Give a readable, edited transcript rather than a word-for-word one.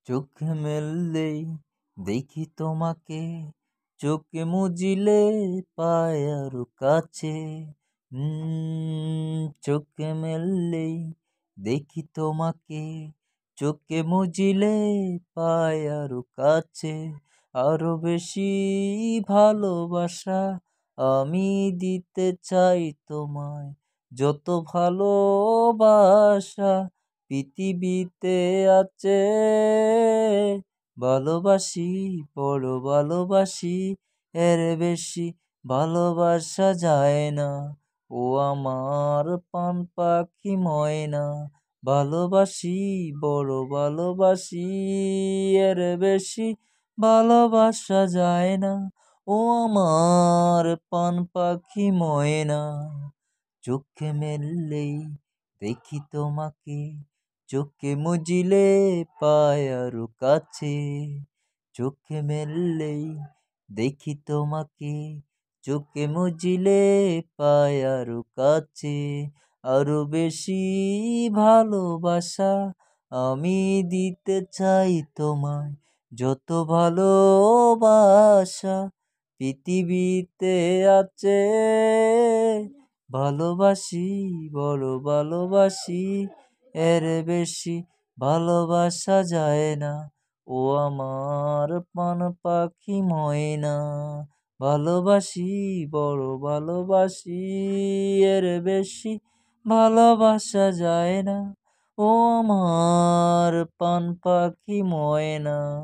চোখে মেললেই দেখি তোমাকে, চোখে মুজিলে পাই আরো কাছে। চোখে মেললেই দেখি তোমাকে, চোখে মুজিলে পাই আরো কাছে। আরো বেশি ভালোবাসা আমি দিতে চাই তোমায়, যত ভালোবাসা পৃথিবীতে আছে। ভালোবাসি, বড় ভালোবাসি, এর বেশি ভালোবাসা যায় না। ও আমার পান পাখি ময়না, ভালোবাসি, বড় ভালোবাসি, এর বেশি ভালোবাসা যায় না। ও আমার পান পাখি ময়না, চোখে মেললেই দেখি তোমাকে, চোখে মুজিলে পাই আরো কাছে। চোখে মেললেই দেখি তোমাকে, চোখে মুজিলে পাই আরো কাছে। আরো বেশি ভালোবাসা আমি দিতে চাই তোমায়, যত ভালোবাসা পৃথিবীতে আছে। ভালোবাসি, বড় ভালোবাসি, এর বেশি ভালোবাসা যায় না। ও আমার পান পাখি ময়না, ভালোবাসি, বড় ভালোবাসি, এর বেশি ভালোবাসা যায় না। ও আমার পান পাখি ময়না।